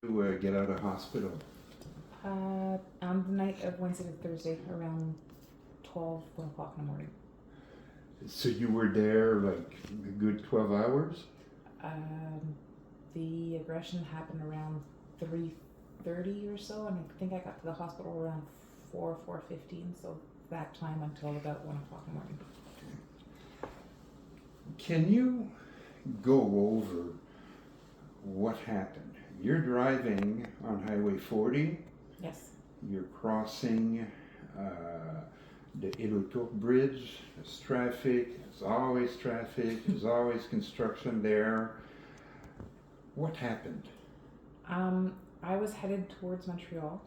To get out of hospital. On the night of Wednesday to Thursday, around 1 o'clock in the morning. So you were there like a good 12 hours? Um, the aggression happened around 3:30 or so, and I think I got to the hospital around 4:15. So that time until about 1 o'clock in the morning. Can you go over what happened? You're driving on Highway 40, Yes. you're crossing the Ilotour Bridge, there's traffic, there's always construction there. What happened? I was headed towards Montreal.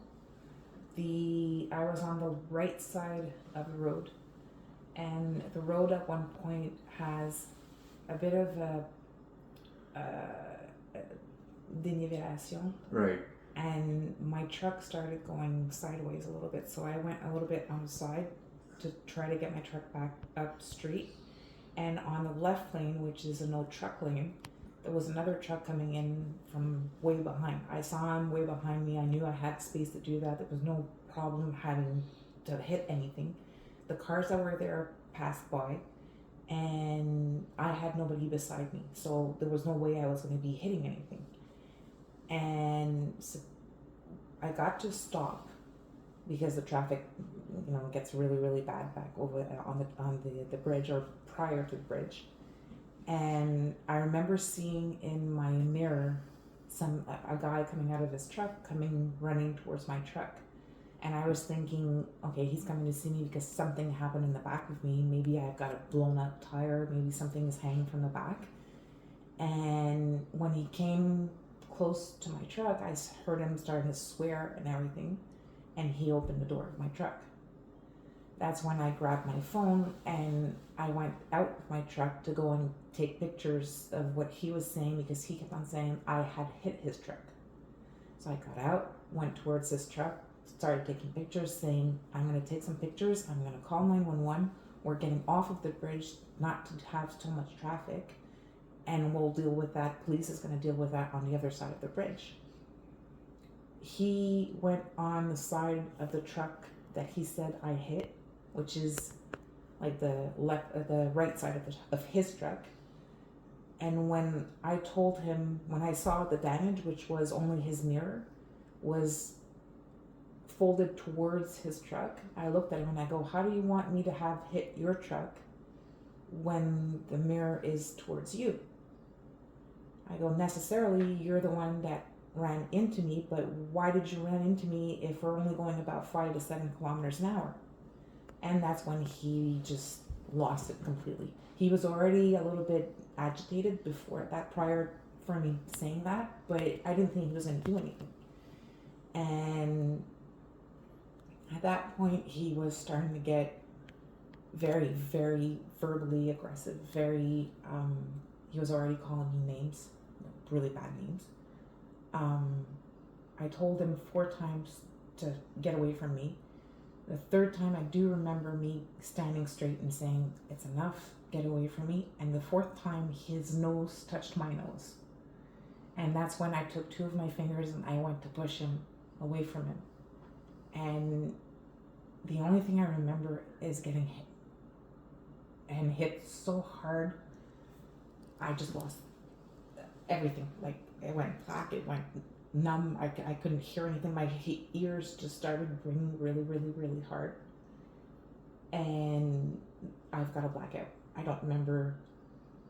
I was on the right side of the road, and the road at one point has a bit of a denivellation, Right. and my truck started going sideways a little bit, so I went a little bit on the side to try to get my truck back up straight. And on the left lane, which is a no truck lane, there was another truck coming in from way behind. I saw him way behind me. I knew I had space to do that. There was no problem having to hit anything. The cars that were there passed by, and I had nobody beside me, so there was no way I was going to be hitting anything. And so I got to stop because the traffic, gets really really bad back over on the bridge, or prior to the bridge. And I remember seeing in my mirror a guy coming out of his truck, coming running towards my truck. And I was thinking, okay, he's coming to see me because something happened in the back of me. Maybe I've got a blown up tire. Maybe something is hanging from the back. And when he came close to my truck, I heard him starting to swear and everything. And he opened the door of my truck. That's when I grabbed my phone and I went out of my truck to go and take pictures of what he was saying, because he kept on saying I had hit his truck. So I got out, went towards his truck, started taking pictures, saying, I'm going to take some pictures, I'm going to call 911. We're getting off of the bridge not to have so much traffic, and we'll deal with that. Police is going to deal with that on the other side of the bridge. He went on the side of the truck that he said I hit, which is like the right side of his truck. And when I told him, when I saw the damage, which was only his mirror, was folded towards his truck, I looked at him and I go, how do you want me to have hit your truck when the mirror is towards you? I go, necessarily, you're the one that ran into me, but why did you run into me if we're only going about 5 to 7 kilometers an hour? And that's when he just lost it completely. He was already a little bit agitated before that, prior for me saying that, but I didn't think he was going to do anything. And at that point, he was starting to get very, very verbally aggressive. He was already calling me names, really bad names. I told him 4 times to get away from me. The third time, I do remember me standing straight and saying, it's enough, get away from me. And the fourth time, his nose touched my nose. And that's when I took 2 of my fingers and I went to push him away from him. And the only thing I remember is getting hit. And hit so hard, I just lost everything. Like, it went black, it went numb. I couldn't hear anything. My ears just started ringing really, really, really hard. And I've got a blackout. I don't remember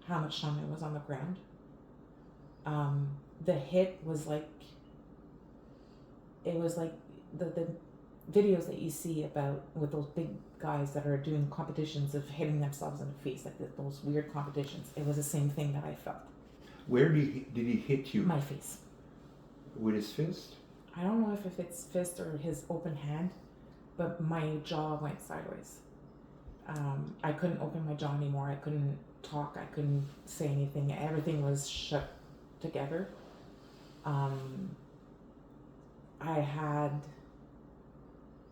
how much time I was on the ground. The hit was like, it was like the videos that you see about with those big guys that are doing competitions of hitting themselves in the face, like those weird competitions. It was the same thing that I felt. Where did he hit you? My face. With his fist? I don't know if it's fist or his open hand, but my jaw went sideways. I couldn't open my jaw anymore. I couldn't talk. I couldn't say anything. Everything was shut together.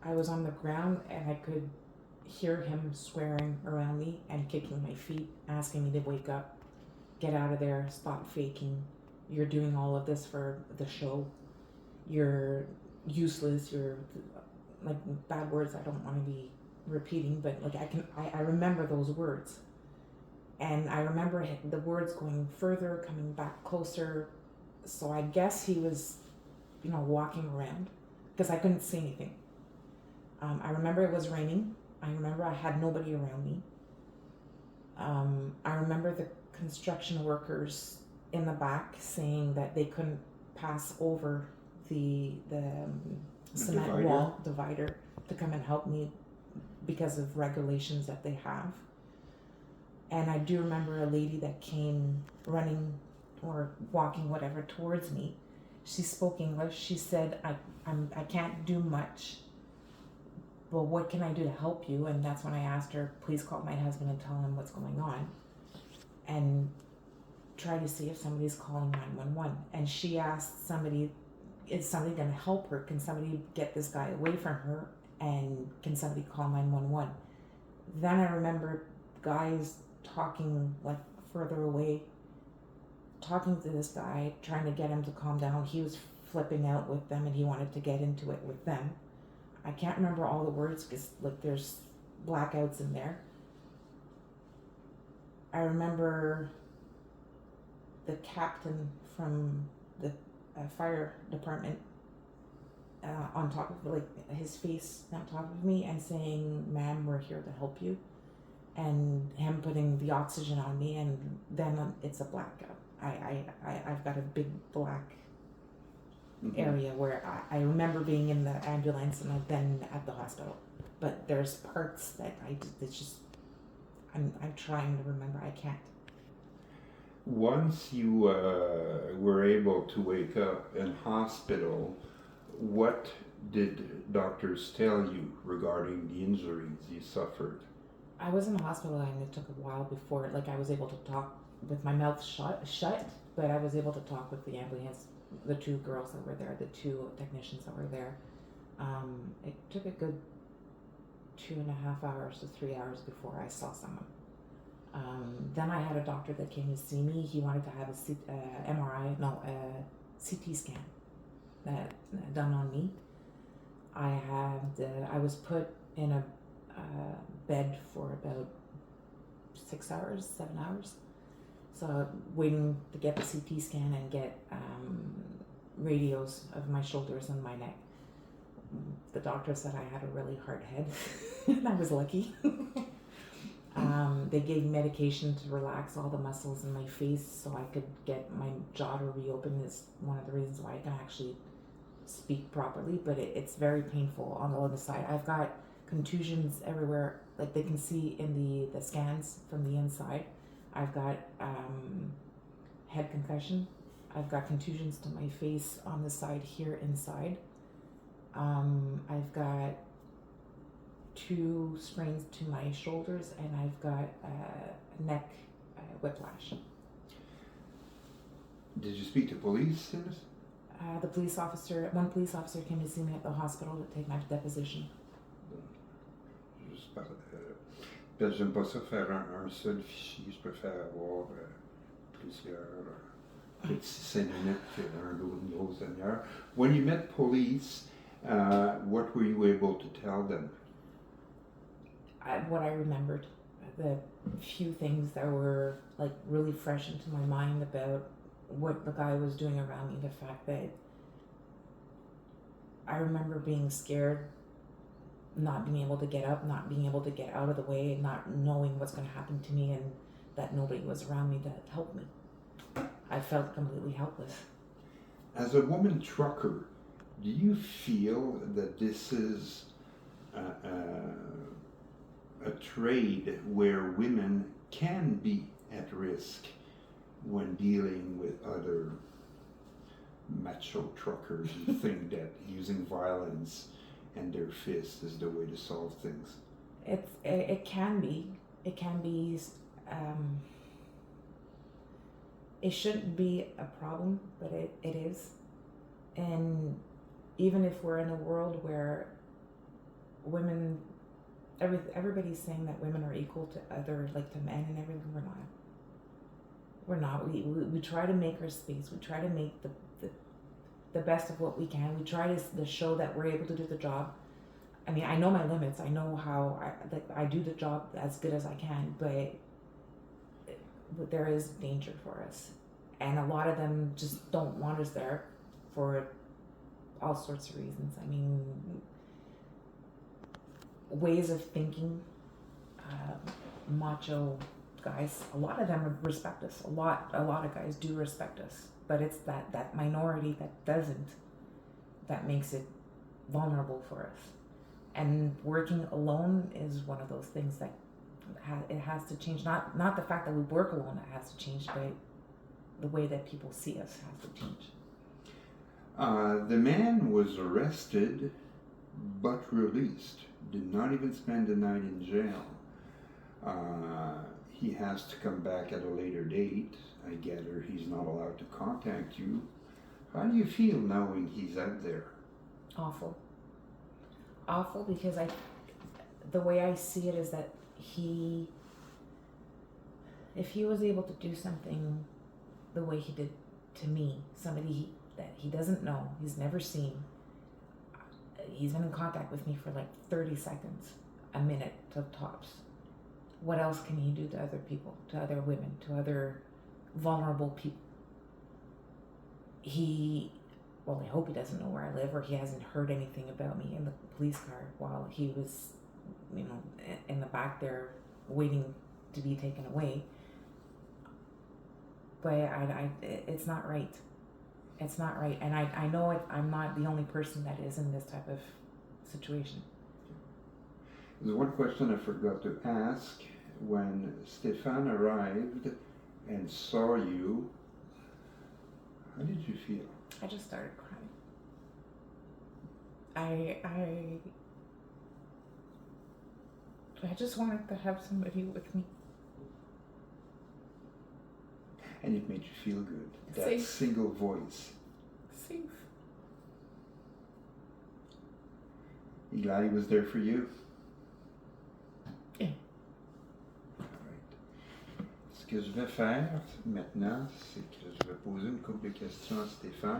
I was on the ground and I could hear him swearing around me and kicking my feet, asking me to wake up, get out of there, stop faking. You're doing all of this for the show. you're useless, you're like bad words I don't want to be repeating, but like I remember those words. And I remember the words going further, coming back closer. So I guess he was, walking around because I couldn't see anything. I remember it was raining. I remember I had nobody around me. I remember the construction workers in the back saying that they couldn't pass over the cement divider. wall divider to come and help me because of regulations that they have. And I do remember a lady that came running or walking, whatever, towards me. She spoke English. She said, I can't do much. Well, what can I do to help you? And that's when I asked her, please call my husband and tell him what's going on. And try to see if somebody's calling 911. And she asked somebody, is somebody going to help her? Can somebody get this guy away from her? And can somebody call 911? Then I remember guys talking like further away, talking to this guy, trying to get him to calm down. He was flipping out with them and he wanted to get into it with them. I can't remember all the words because like there's blackouts in there. I remember the captain from the fire department on top of like his face on top of me and saying, "Ma'am, we're here to help you," and him putting the oxygen on me, and then it's a blackout. I've got a big black area where I remember being in the ambulance and I've been at the hospital, but there's parts that it's just I'm trying to remember. I can't. Once you were able to wake up in hospital, what did doctors tell you regarding the injuries you suffered? I was in the hospital and it took a while before like I was able to talk with my mouth shut, but I was able to talk with the ambulance, the two girls that were there, the two technicians that were there. It took a good 2.5 hours to 3 hours before I saw someone. Then I had a doctor that came to see me. He wanted to have a CT scan done on me. I was put in a bed for about 6 hours, 7 hours. So waiting to get the CT scan and get radios of my shoulders and my neck. The doctor said I had a really hard head, and I was lucky. They gave medication to relax all the muscles in my face so I could get my jaw to reopen. Is one of the reasons why I can actually speak properly, but it's very painful on the other side. I've got contusions everywhere, like they can see in the scans from the inside. I've got head concussion. I've got contusions to my face on the side here inside. I've got 2 sprains to my shoulders, and I've got neck whiplash. Did you speak to police in this? One police officer came to see me at the hospital to take my deposition. Parce que j'aime pas ça faire un seul fichier, je préfère avoir plusieurs petits 5 minutes qu'un une grosse demi-heure. When you met police, what were you able to tell them? What I remembered, the few things that were like really fresh into my mind about what the guy was doing around me. The fact that I remember being scared, not being able to get up, not being able to get out of the way, not knowing what's going to happen to me, and that nobody was around me to help me. I felt completely helpless. As a woman trucker, do you feel that this is a trade where women can be at risk when dealing with other macho truckers who think that using violence and their fists is the way to solve things? It can be. It can be. It shouldn't be a problem, but it is. And even if we're in a world where women, everybody's saying that women are equal to to men and everything, we're not. We're not. We try to make our space. We try to make the best of what we can. We try to show that we're able to do the job. I mean, I know my limits. I know how I do the job as good as I can, but there is danger for us, and a lot of them just don't want us there for all sorts of reasons. I mean, ways of thinking, macho guys. A lot of them respect us. A lot of guys do respect us, but it's that minority that doesn't, that makes it vulnerable for us. And working alone is one of those things that it has to change. Not the fact that we work alone that has to change, but the way that people see us has to change. The man was arrested but released. Did not even spend the night in jail. He has to come back at a later date. I gather he's not allowed to contact you. How do you feel knowing he's out there? Awful, because the way I see it is that if he was able to do something the way he did to me, somebody that he doesn't know, he's never seen, he's been in contact with me for like 30 seconds, a minute to tops. What else can he do to other people, to other women, to other vulnerable people? I hope he doesn't know where I live, or he hasn't heard anything about me in the police car while he was, in the back there waiting to be taken away. But it's not right. It's not right. And I know I'm not the only person that is in this type of situation. There's one question I forgot to ask. When Stefan arrived and saw you, how did you feel? I just started crying. I just wanted to have somebody with me. And it made you feel good. That Safe. single voice. Safe. You glad he was there for you? Yeah. All right. Ce que je vais faire maintenant, c'est que je vais poser une couple de questions à Stéphane.